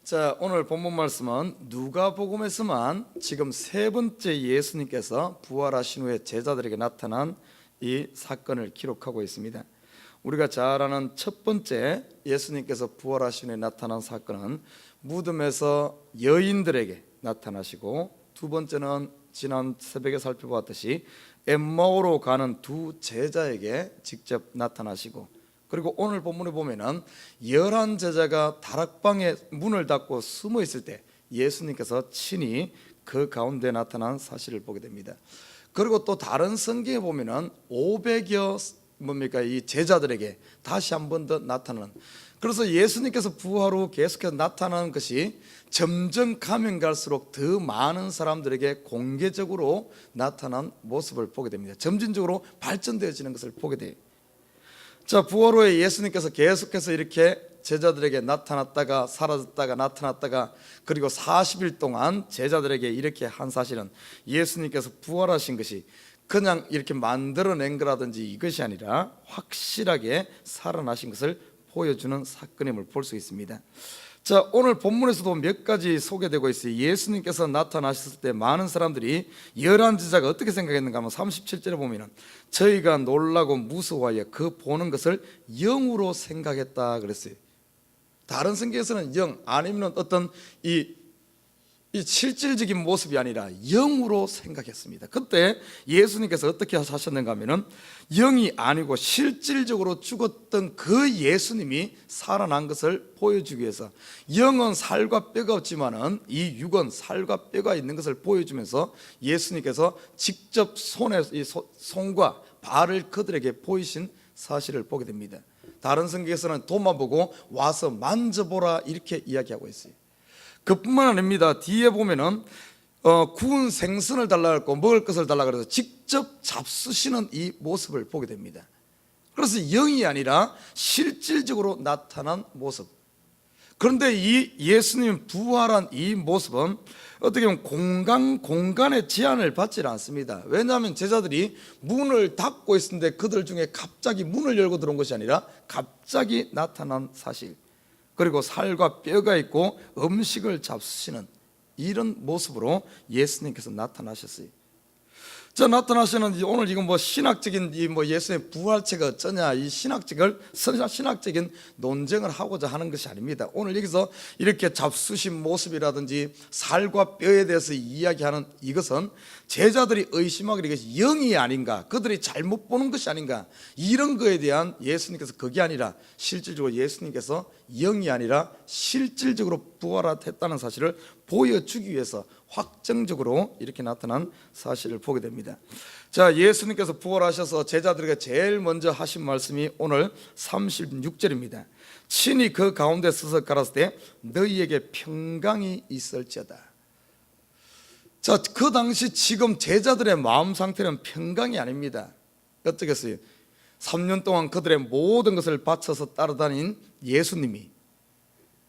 자, 오늘 본문 말씀은 누가복음에서만 지금 세 번째 예수님께서 부활하신 후에 제자들에게 나타난 이 사건을 기록하고 있습니다. 우리가 잘 아는 첫 번째 예수님께서 부활하신 후에 나타난 사건은 무덤에서 여인들에게 나타나시고, 두 번째는 지난 새벽에 살펴보았듯이 엠마오로 가는 두 제자에게 직접 나타나시고, 그리고 오늘 본문에 보면은 11 제자가 다락방에 문을 닫고 숨어 있을 때 예수님께서 친히 그 가운데 나타난 사실을 보게 됩니다. 그리고 또 다른 성경에 보면은 500여 이 제자들에게 다시 한 번 더 나타나는, 그래서 예수님께서 부활 후 계속해서 나타나는 것이 점점 가면 갈수록 더 많은 사람들에게 공개적으로 나타난 모습을 보게 됩니다. 점진적으로 발전되어지는 것을 보게 돼요. 자, 부활 후에 예수님께서 계속해서 이렇게 제자들에게 나타났다가 사라졌다가 나타났다가, 그리고 40일 동안 제자들에게 이렇게 한 사실은 예수님께서 부활하신 것이 그냥 이렇게 만들어낸 거라든지 이것이 아니라 확실하게 살아나신 것을 보여주는 사건임을 볼 수 있습니다. 자, 오늘 본문에서도 몇 가지 소개되고 있어요. 예수님께서 나타나셨을 때 많은 사람들이 11 제자가 어떻게 생각했는가 하면 37절에 보면 저희가 놀라고 무서워하여 그 보는 것을 영으로 생각했다 그랬어요. 다른 성경에서는 영, 아니면 어떤 이 실질적인 모습이 아니라 영으로 생각했습니다. 그때 예수님께서 어떻게 하셨는가 하면은 영이 아니고 실질적으로 죽었던 그 예수님이 살아난 것을 보여주기 위해서, 영은 살과 뼈가 없지만은 이 육은 살과 뼈가 있는 것을 보여주면서 예수님께서 직접 손과 발을 그들에게 보이신 사실을 보게 됩니다. 다른 성경에서는 도마보고 와서 만져보라 이렇게 이야기하고 있어요. 그뿐만 아닙니다. 뒤에 보면은 구운 생선을 달라고 했고 먹을 것을 달라고 해서 직접 잡수시는 이 모습을 보게 됩니다. 그래서 영이 아니라 실질적으로 나타난 모습. 그런데 이 예수님 부활한 이 모습은 어떻게 보면 공간의 제한을 받지 않습니다. 왜냐하면 제자들이 문을 닫고 있었는데 그들 중에 갑자기 문을 열고 들어온 것이 아니라 갑자기 나타난 사실, 그리고 살과 뼈가 있고 음식을 잡수시는 이런 모습으로 예수님께서 나타나셨어요. 자, 나타나시는 오늘 이건 신학적인 예수님의 부활체가 어쩌냐, 이 신학적인 논쟁을 하고자 하는 것이 아닙니다. 오늘 여기서 이렇게 잡수신 모습이라든지 살과 뼈에 대해서 이야기하는 이것은 제자들이 의심하기를 이것이 영이 아닌가, 그들이 잘못 보는 것이 아닌가, 이런 거에 대한 예수님께서 그게 아니라 실질적으로 예수님께서 영이 아니라 실질적으로 부활했다는 사실을 보여주기 위해서 확정적으로 이렇게 나타난 사실을 보게 됩니다. 자, 예수님께서 부활하셔서 제자들에게 제일 먼저 하신 말씀이 오늘 36절입니다. 친히 그 가운데 서서 가라사대 때 너희에게 평강이 있을지어다. 자, 그 당시 지금 제자들의 마음 상태는 평강이 아닙니다. 어떻겠어요? 3년 동안 그들의 모든 것을 바쳐서 따라다닌 예수님이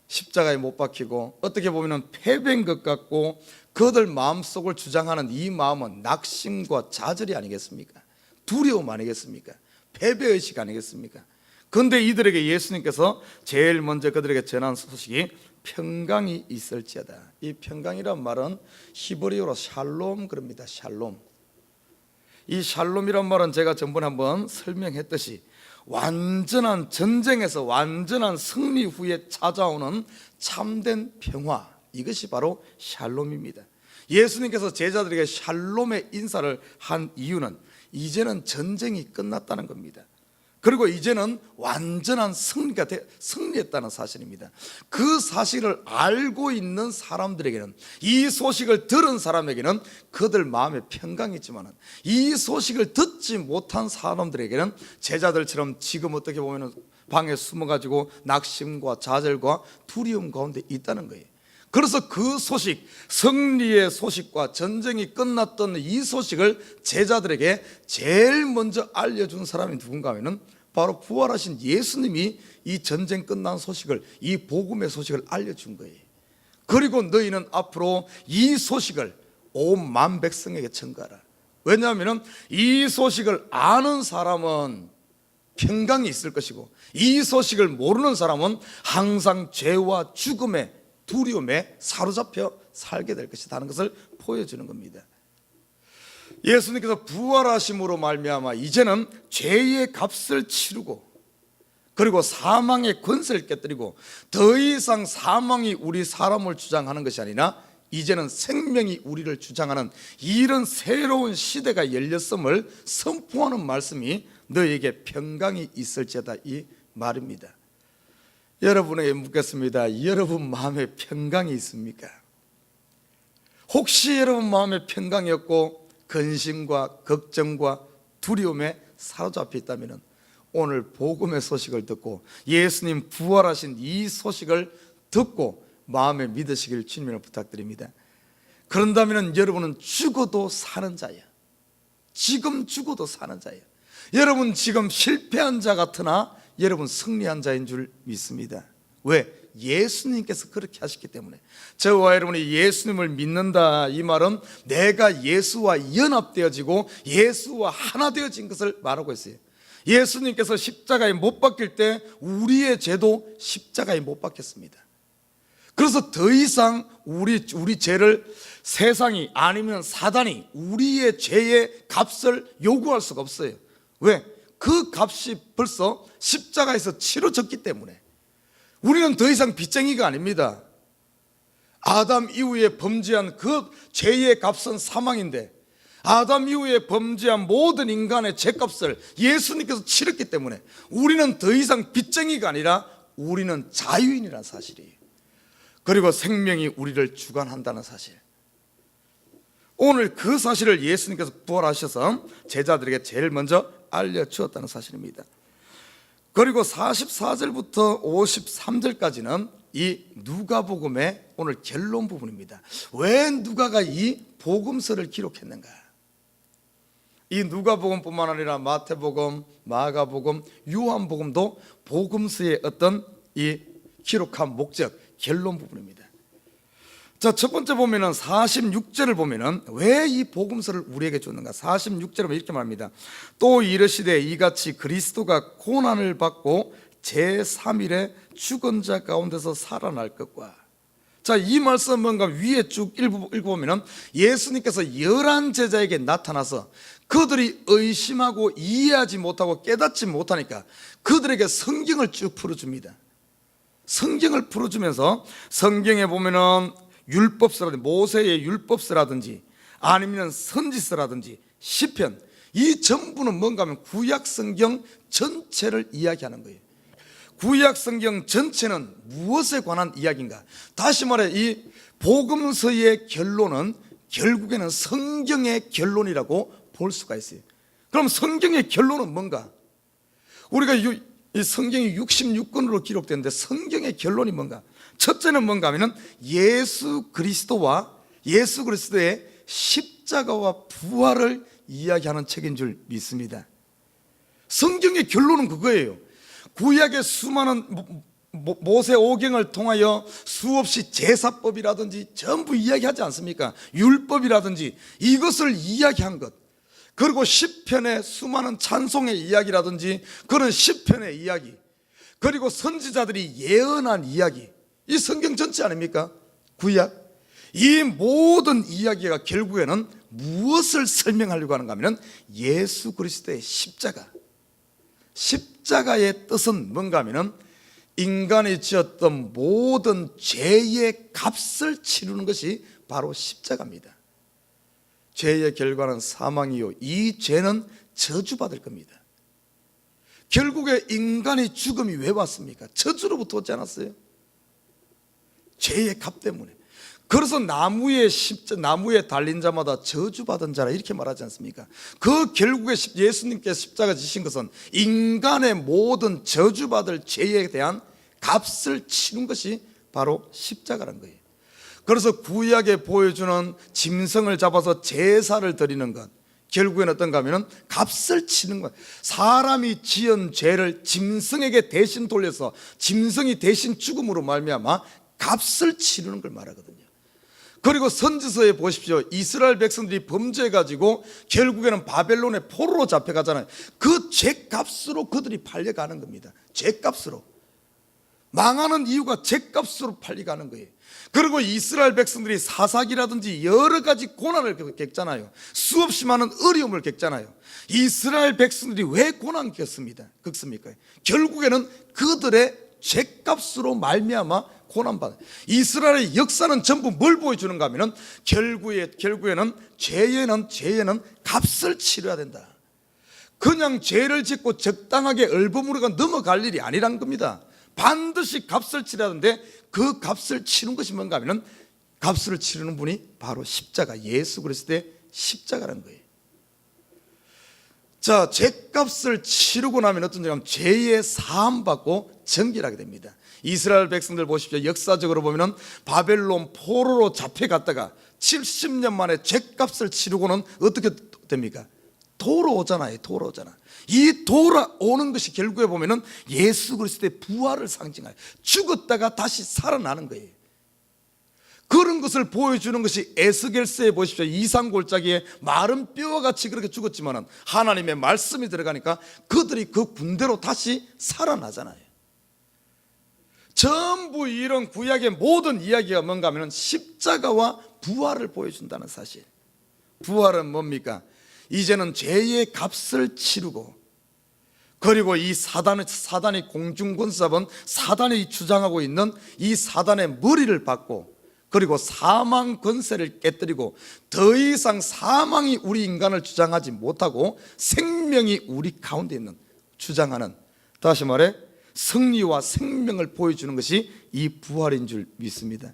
십자가에 못 박히고 어떻게 보면 패배인 것 같고, 그들 마음속을 주장하는 이 마음은 낙심과 좌절이 아니겠습니까? 두려움 아니겠습니까? 패배의식 아니겠습니까? 그런데 이들에게 예수님께서 제일 먼저 그들에게 전한 소식이 평강이 있을지어다. 이 평강이란 말은 히브리어로 샬롬 그럽니다. 샬롬. 이 샬롬이란 말은 제가 전번에 한번 설명했듯이 완전한 전쟁에서 완전한 승리 후에 찾아오는 참된 평화, 이것이 바로 샬롬입니다. 예수님께서 제자들에게 샬롬의 인사를 한 이유는 이제는 전쟁이 끝났다는 겁니다. 그리고 이제는 완전한 승리했다는 사실입니다. 그 사실을 알고 있는 사람들에게는, 이 소식을 들은 사람에게는 그들 마음에 평강이 있지만, 이 소식을 듣지 못한 사람들에게는 제자들처럼 지금 어떻게 보면 방에 숨어가지고 낙심과 좌절과 두려움 가운데 있다는 거예요. 그래서 그 소식, 승리의 소식과 전쟁이 끝났던 이 소식을 제자들에게 제일 먼저 알려준 사람이 누군가 하면은 바로 부활하신 예수님이 이 전쟁 끝난 소식을, 이 복음의 소식을 알려준 거예요. 그리고 너희는 앞으로 이 소식을 온 만 백성에게 전가하라. 왜냐하면 이 소식을 아는 사람은 평강이 있을 것이고, 이 소식을 모르는 사람은 항상 죄와 죽음에 두려움에 사로잡혀 살게 될 것이라는 것을 보여주는 겁니다. 예수님께서 부활하심으로 말미암아 이제는 죄의 값을 치르고 그리고 사망의 권세를 깨뜨리고 더 이상 사망이 우리 사람을 주장하는 것이 아니라 이제는 생명이 우리를 주장하는 이런 새로운 시대가 열렸음을 선포하는 말씀이 너에게 평강이 있을지어다 이 말입니다. 여러분에게 묻겠습니다. 여러분 마음에 평강이 있습니까? 혹시 여러분 마음에 평강이 없고 근심과 걱정과 두려움에 사로잡혀 있다면 오늘 복음의 소식을 듣고 예수님 부활하신 이 소식을 듣고 마음에 믿으시길 주님으로 부탁드립니다. 그런다면 여러분은 죽어도 사는 자야. 지금 죽어도 사는 자야. 여러분 지금 실패한 자 같으나 여러분 승리한 자인 줄 믿습니다. 왜? 예수님께서 그렇게 하셨기 때문에. 저와 여러분이 예수님을 믿는다 이 말은 내가 예수와 연합되어지고 예수와 하나 되어진 것을 말하고 있어요. 예수님께서 십자가에 못 박힐 때 우리의 죄도 십자가에 못 박혔습니다. 그래서 더 이상 우리 죄를 세상이 아니면 사단이 우리의 죄의 값을 요구할 수가 없어요. 왜? 그 값이 벌써 십자가에서 치러졌기 때문에. 우리는 더 이상 빚쟁이가 아닙니다. 아담 이후에 범죄한 그 죄의 값은 사망인데 아담 이후에 범죄한 모든 인간의 죄값을 예수님께서 치렀기 때문에 우리는 더 이상 빚쟁이가 아니라 우리는 자유인이라는 사실이에요. 그리고 생명이 우리를 주관한다는 사실. 오늘 그 사실을 예수님께서 부활하셔서 제자들에게 제일 먼저 알려주었다는 사실입니다. 그리고 44절부터 53절까지는 이 누가복음의 오늘 결론 부분입니다. 왜 누가가 이 복음서를 기록했는가? 이 누가복음뿐만 아니라 마태복음, 마가복음, 요한복음도 복음서의 어떤 이 기록한 목적, 결론 부분입니다. 자, 첫 번째 보면은 46절을 보면은 왜 이 복음서를 우리에게 줬는가? 46절은 이렇게 말합니다. 또 이르시되 이같이 그리스도가 고난을 받고 제3일에 죽은 자 가운데서 살아날 것과. 자, 이 말씀 뭔가 위에 쭉 읽어보면은 예수님께서 11 제자에게 나타나서 그들이 의심하고 이해하지 못하고 깨닫지 못하니까 그들에게 성경을 쭉 풀어줍니다. 성경을 풀어주면서 성경에 보면은 율법서라든지 모세의 율법서라든지 아니면 선지서라든지 시편, 이 전부는 뭔가 하면 구약 성경 전체를 이야기하는 거예요. 구약 성경 전체는 무엇에 관한 이야기인가? 다시 말해 이 복음서의 결론은 결국에는 성경의 결론이라고 볼 수가 있어요. 그럼 성경의 결론은 뭔가? 우리가 이 성경이 66권으로 기록되는데 성경의 결론이 뭔가? 첫째는 뭔가 하면은 예수 그리스도와 예수 그리스도의 십자가와 부활을 이야기하는 책인 줄 믿습니다. 성경의 결론은 그거예요. 구약의 수많은 모세 오경을 통하여 수없이 제사법이라든지 전부 이야기하지 않습니까? 율법이라든지 이것을 이야기한 것, 그리고 시편의 수많은 찬송의 이야기라든지 그런 시편의 이야기, 그리고 선지자들이 예언한 이야기, 이 성경 전체 아닙니까? 구약. 이 모든 이야기가 결국에는 무엇을 설명하려고 하는가 하면 예수 그리스도의 십자가. 십자가의 뜻은 뭔가 하면 인간이 지었던 모든 죄의 값을 치르는 것이 바로 십자가입니다. 죄의 결과는 사망이요, 이 죄는 저주받을 겁니다. 결국에 인간의 죽음이 왜 왔습니까? 저주로부터 오지 않았어요? 죄의 값 때문에. 그래서 나무에 달린 자마다 저주받은 자라 이렇게 말하지 않습니까? 그 결국에 예수님께서 십자가 지신 것은 인간의 모든 저주받을 죄에 대한 값을 치는 것이 바로 십자가라는 거예요. 그래서 구약에 보여주는 짐승을 잡아서 제사를 드리는 것, 결국에는 어떤가 하면 값을 치는 것. 사람이 지은 죄를 짐승에게 대신 돌려서 짐승이 대신 죽음으로 말미암아 값을 치르는 걸 말하거든요. 그리고 선지서에 보십시오. 이스라엘 백성들이 범죄해가지고 결국에는 바벨론의 포로로 잡혀가잖아요. 그 죄값으로 그들이 팔려가는 겁니다. 죄값으로. 망하는 이유가 죗값으로 팔려가는 거예요. 그리고 이스라엘 백성들이 사사기라든지 여러 가지 고난을 겪잖아요. 수없이 많은 어려움을 겪잖아요. 이스라엘 백성들이 왜 고난을 겪습니까? 결국에는 그들의 죗값으로 말미암아 고난받아요. 이스라엘의 역사는 전부 뭘 보여주는가 하면 결국에는 죄에는 값을 치러야 된다. 그냥 죄를 짓고 적당하게 얼버무리고 넘어갈 일이 아니란 겁니다. 반드시 값을 치러야 하는데 그 값을 치는 것이 뭔가 하면 값을 치르는 분이 바로 십자가, 예수 그리스도의 십자가라는 거예요. 자, 죄값을 치르고 나면 어떤 일이냐면 죄의 사함받고 정결하게 됩니다. 이스라엘 백성들 보십시오. 역사적으로 보면 바벨론 포로로 잡혀갔다가 70년 만에 죄값을 치르고는 어떻게 됩니까? 돌아오잖아요. 이 돌아오는 것이 결국에 보면은 예수 그리스도의 부활을 상징하여 죽었다가 다시 살아나는 거예요. 그런 것을 보여주는 것이 에스겔서에 보십시오. 이상골짜기에 마른 뼈와 같이 그렇게 죽었지만은 하나님의 말씀이 들어가니까 그들이 그 군대로 다시 살아나잖아요. 전부 이런 구약의 모든 이야기가 뭔가 하면 십자가와 부활을 보여준다는 사실. 부활은 뭡니까? 이제는 죄의 값을 치르고, 그리고 이 사단이 공중권사본 사단이 주장하고 있는 이 사단의 머리를 받고, 그리고 사망 권세를 깨뜨리고 더 이상 사망이 우리 인간을 주장하지 못하고 생명이 우리 가운데 있는 주장하는, 다시 말해 승리와 생명을 보여주는 것이 이 부활인 줄 믿습니다.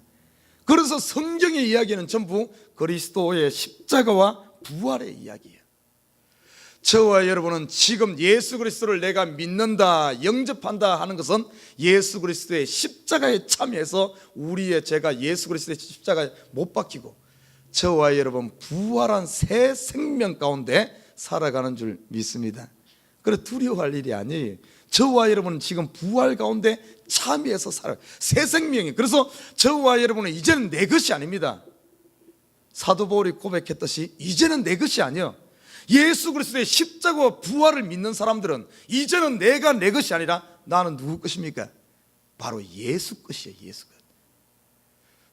그래서 성경의 이야기는 전부 그리스도의 십자가와 부활의 이야기예요. 저와 여러분은 지금 예수 그리스도를 내가 믿는다, 영접한다 하는 것은 예수 그리스도의 십자가에 참여해서 우리의 죄가 예수 그리스도의 십자가에 못 박히고 저와 여러분 부활한 새 생명 가운데 살아가는 줄 믿습니다. 그래 두려워할 일이 아니에요. 저와 여러분은 지금 부활 가운데 참여해서 살아요. 새 생명이. 그래서 저와 여러분은 이제는 내 것이 아닙니다. 사도 바울이 고백했듯이 이제는 내 것이 아니에요. 예수 그리스도의 십자가와 부활을 믿는 사람들은 이제는 내가 내 것이 아니라 나는 누구 것입니까? 바로 예수 것이에요. 예수 것.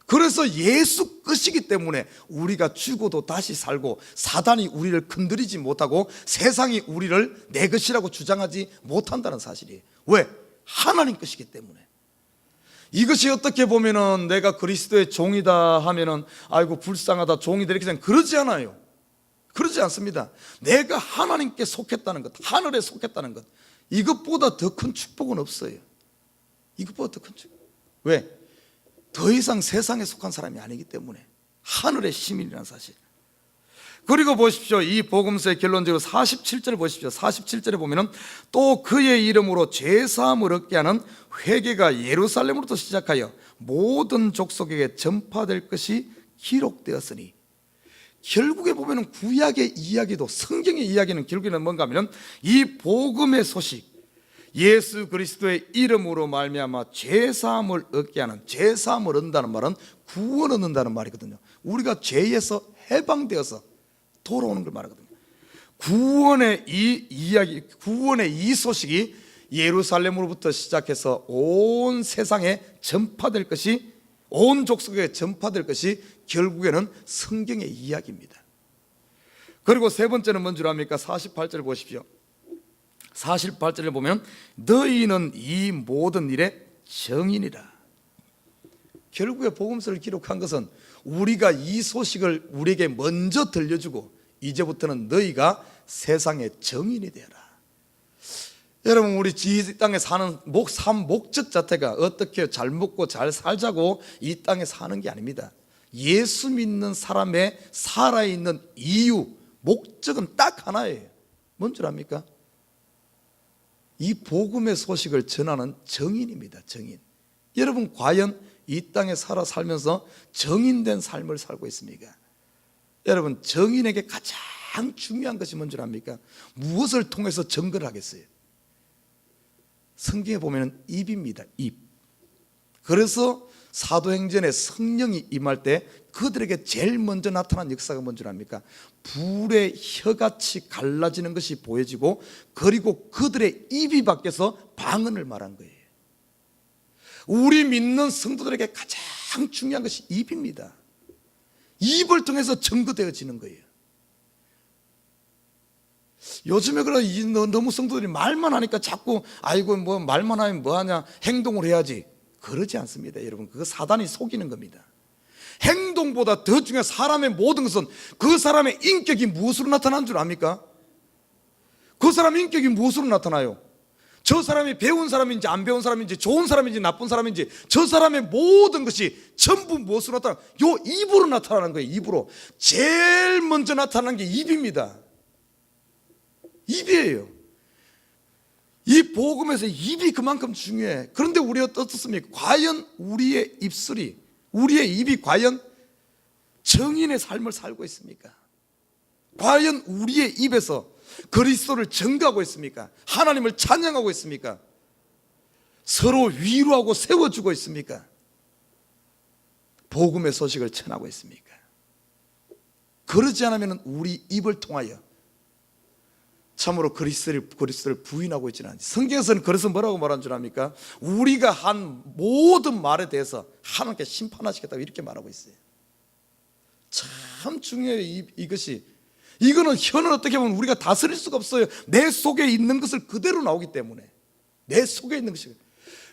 그래서 예수 것이기 때문에 우리가 죽어도 다시 살고 사단이 우리를 건드리지 못하고 세상이 우리를 내 것이라고 주장하지 못한다는 사실이에요. 왜? 하나님 것이기 때문에. 이것이 어떻게 보면은 내가 그리스도의 종이다 하면은 아이고 불쌍하다 종이다 이렇게 생각, 그러지 않아요. 그러지 않습니다. 내가 하나님께 속했다는 것, 하늘에 속했다는 것, 이것보다 더 큰 축복은 없어요. 이것보다 더 큰 축복. 왜? 더 이상 세상에 속한 사람이 아니기 때문에 하늘의 시민이라는 사실. 그리고 보십시오. 이 복음서의 결론적으로 47절 보십시오. 47절에 보면은 또 그의 이름으로 죄사함을 얻게 하는 회개가 예루살렘으로부터 시작하여 모든 족속에게 전파될 것이 기록되었으니, 결국에 보면은 구약의 이야기도 성경의 이야기는 결국에는 뭔가 하면 이 복음의 소식, 예수 그리스도의 이름으로 말미암아 죄사함을 얻게 하는, 죄사함을 얻는다는 말은 구원 얻는다는 말이거든요. 우리가 죄에서 해방되어서 돌아오는 걸 말하거든요. 구원의 이 이야기, 구원의 이 소식이 예루살렘으로부터 시작해서 온 세상에 전파될 것이, 온 족속에 전파될 것이 결국에는 성경의 이야기입니다. 그리고 세 번째는 뭔 줄 압니까? 48절을 보십시오. 48절을 보면 너희는 이 모든 일의 증인이라. 결국에 복음서를 기록한 것은 우리가 이 소식을 우리에게 먼저 들려주고 이제부터는 너희가 세상의 증인이 되어라. 여러분, 우리 이 땅에 사는 목적 자체가 어떻게 잘 먹고 잘 살자고 이 땅에 사는 게 아닙니다. 예수 믿는 사람의 살아있는 이유, 목적은 딱 하나예요. 뭔 줄 압니까? 이 복음의 소식을 전하는 증인입니다. 증인. 여러분 과연 이 땅에 살면서 증인된 삶을 살고 있습니까? 여러분, 증인에게 가장 중요한 것이 뭔 줄 압니까? 무엇을 통해서 증거를 하겠어요? 성경에 보면 입입니다. 입. 그래서 사도행전에 성령이 임할 때 그들에게 제일 먼저 나타난 역사가 뭔 줄 압니까? 불의 혀같이 갈라지는 것이 보여지고, 그리고 그들의 입이 밖에서 방언을 말한 거예요. 우리 믿는 성도들에게 가장 중요한 것이 입입니다. 입을 통해서 증거되어지는 거예요. 요즘에 너무 성도들이 말만 하니까 자꾸 아이고 뭐 말만 하면 뭐하냐, 행동을 해야지. 그러지 않습니다. 여러분, 그거 사단이 속이는 겁니다. 행동보다 더 중요한 사람의 모든 것은 그 사람의 인격이 무엇으로 나타나는 줄 압니까? 그 사람의 인격이 무엇으로 나타나요? 저 사람이 배운 사람인지 안 배운 사람인지 좋은 사람인지 나쁜 사람인지 저 사람의 모든 것이 전부 무엇으로 나타나요? 요 입으로 나타나는 거예요. 입으로. 제일 먼저 나타나는 게 입입니다. 입이에요. 이 복음에서 입이 그만큼 중요해. 그런데 우리가 어떻습니까? 과연 우리의 입술이, 우리의 입이 과연 정인의 삶을 살고 있습니까? 과연 우리의 입에서 그리스도를 증거하고 있습니까? 하나님을 찬양하고 있습니까? 서로 위로하고 세워주고 있습니까? 복음의 소식을 전하고 있습니까? 그러지 않으면 우리 입을 통하여 참으로 그리스도를 부인하고 있지는 않지. 성경에서는 그래서 뭐라고 말하는 줄 압니까? 우리가 한 모든 말에 대해서 하나님께 심판하시겠다고 이렇게 말하고 있어요. 참 중요해요. 이것이. 이거는 혀는 어떻게 보면 우리가 다스릴 수가 없어요. 내 속에 있는 것을 그대로 나오기 때문에. 내 속에 있는 것이.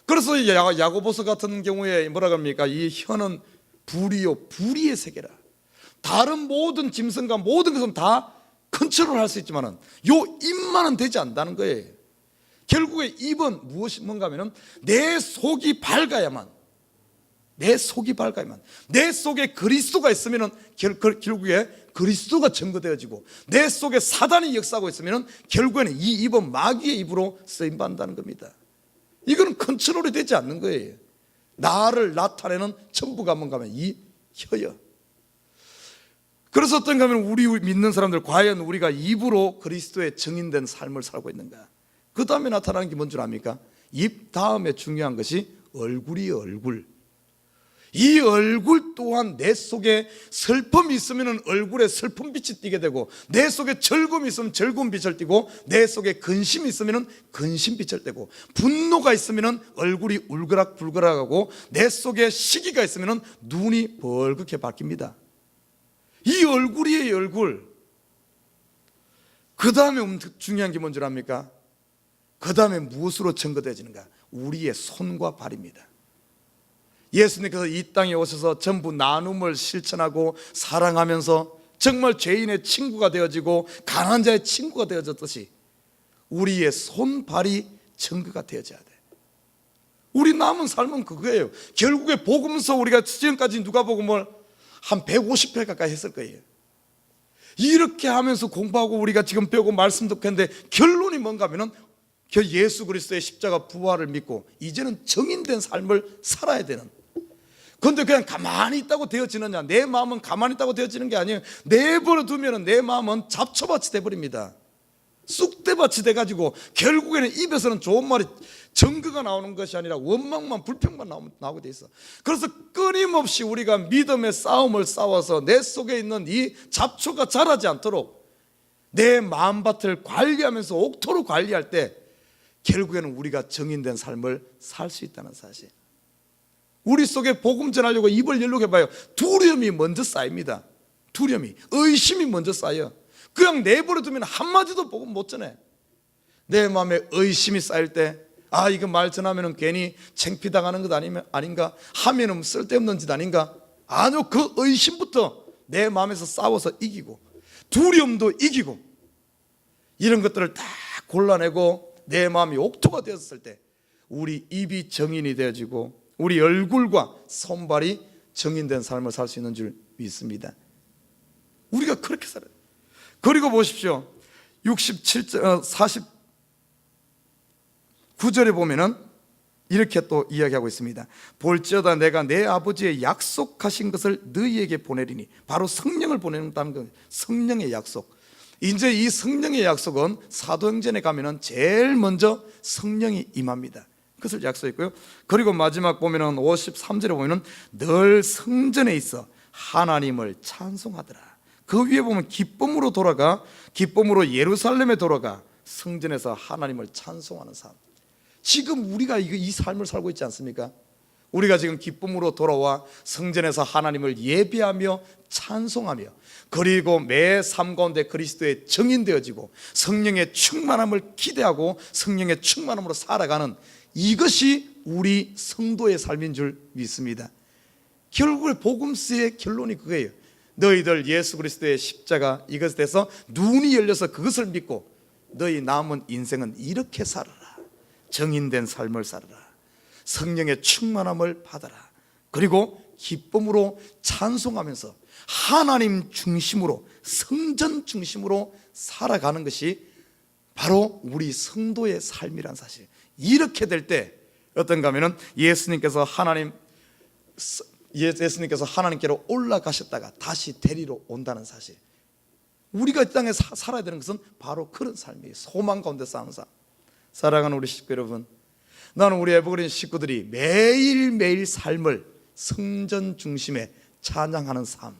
그래서 야고보서 같은 경우에 뭐라고 합니까? 이 혀는 불이요, 불의의 세계라. 다른 모든 짐승과 모든 것은 다 컨트롤할 수 있지만은 요 입만은 되지 않는다는 거예요. 결국에 입은 무엇이 뭔가 하면은 내 속이 밝아야만, 내 속에 그리스도가 있으면은 결국에 그리스도가 증거되어지고, 내 속에 사단이 역사하고 있으면은 결국에는 이 입은 마귀의 입으로 쓰임 받는다는 겁니다. 이거는 컨트롤이 되지 않는 거예요. 나를 나타내는 전부가 뭔가 하면 이 혀요. 그래서 어떤가 하면 우리 믿는 사람들, 과연 우리가 입으로 그리스도의 증인된 삶을 살고 있는가? 그 다음에 나타나는 게 뭔 줄 압니까? 입 다음에 중요한 것이 얼굴이에요. 얼굴. 이 얼굴 또한 내 속에 슬픔이 있으면 얼굴에 슬픔 빛이 띠게 되고, 내 속에 즐거움이 있으면 즐거움 빛을 띠고, 내 속에 근심이 있으면 근심 빛을 띠고, 분노가 있으면 얼굴이 울그락불그락하고, 내 속에 시기가 있으면 눈이 벌겋게 바뀝니다. 이 얼굴이에요. 얼굴. 그 다음에 중요한 게 뭔 줄 압니까? 그 다음에 무엇으로 증거되어지는가? 우리의 손과 발입니다. 예수님께서 이 땅에 오셔서 전부 나눔을 실천하고 사랑하면서 정말 죄인의 친구가 되어지고 가난한 자의 친구가 되어졌듯이 우리의 손발이 증거가 되어져야 돼. 우리 남은 삶은 그거예요. 결국에 복음서 우리가 지금까지 누가복음을 한 150회 가까이 했을 거예요. 이렇게 하면서 공부하고 우리가 지금 배우고 말씀 듣겠는데 결론이 뭔가 하면은 예수 그리스도의 십자가 부활을 믿고 이제는 정인된 삶을 살아야 되는. 그런데 그냥 가만히 있다고 되어지느냐? 내 마음은 가만히 있다고 되어지는 게 아니에요. 내버려 두면 내 마음은 잡초밭이 돼버립니다. 쑥대밭이 돼가지고 결국에는 입에서는 좋은 말이 증거가 나오는 것이 아니라 원망만 불평만 나오게 돼 있어. 그래서 끊임없이 우리가 믿음의 싸움을 싸워서 내 속에 있는 이 잡초가 자라지 않도록 내 마음밭을 관리하면서 옥토로 관리할 때 결국에는 우리가 정인된 삶을 살 수 있다는 사실. 우리 속에 복음 전하려고 입을 열려고 해봐요. 두려움이 먼저 쌓입니다. 두려움이, 의심이 먼저 쌓여. 그냥 내버려 두면 한마디도 복음 못 전해. 내 마음에 의심이 쌓일 때, 아, 이거 말 전하면 괜히 창피당하는 것 아닌가? 하면은 쓸데없는 짓 아닌가? 아니요, 그 의심부터 내 마음에서 싸워서 이기고, 두려움도 이기고, 이런 것들을 다 골라내고 내 마음이 옥토가 되었을 때 우리 입이 정인이 되어지고 우리 얼굴과 손발이 정인된 삶을 살 수 있는 줄 믿습니다. 우리가 그렇게 살아요. 그리고 보십시오. 49절에 보면은 이렇게 또 이야기하고 있습니다. 볼지어다 내가 내 아버지의 약속하신 것을 너희에게 보내리니, 바로 성령을 보낸다는 건 성령의 약속. 이제 이 성령의 약속은 사도행전에 가면은 제일 먼저 성령이 임합니다. 그것을 약속했고요. 그리고 마지막 보면은 53절에 보면은 늘 성전에 있어 하나님을 찬송하더라. 그 위에 보면 기쁨으로 돌아가, 기쁨으로 예루살렘에 돌아가 성전에서 하나님을 찬송하는 삶. 지금 우리가 이 삶을 살고 있지 않습니까? 우리가 지금 기쁨으로 돌아와 성전에서 하나님을 예배하며 찬송하며, 그리고 매 삶 가운데 그리스도의 증인되어지고 성령의 충만함을 기대하고 성령의 충만함으로 살아가는, 이것이 우리 성도의 삶인 줄 믿습니다. 결국 복음서의 결론이 그거예요. 너희들 예수 그리스도의 십자가 이것에 대해서 눈이 열려서 그것을 믿고 너희 남은 인생은 이렇게 살아라. 정인된 삶을 살아라. 성령의 충만함을 받아라. 그리고 기쁨으로 찬송하면서 하나님 중심으로, 성전 중심으로 살아가는 것이 바로 우리 성도의 삶이란 사실. 이렇게 될 때 어떤가 하면은 예수님께서 하나님께로 올라가셨다가 다시 데리러 온다는 사실. 우리가 이 땅에 살아야 되는 것은 바로 그런 삶이에요. 소망 가운데 사는 삶. 사랑하는 우리 식구 여러분, 나는 우리 에버그린 식구들이 매일매일 삶을 성전 중심에 찬양하는 삶,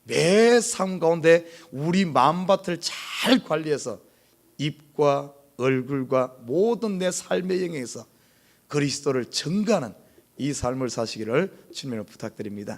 매 삶 가운데 우리 마음밭을 잘 관리해서 입과 얼굴과 모든 내 삶의 영역에서 그리스도를 증거하는 이 삶을 사시기를 주님으로 부탁드립니다.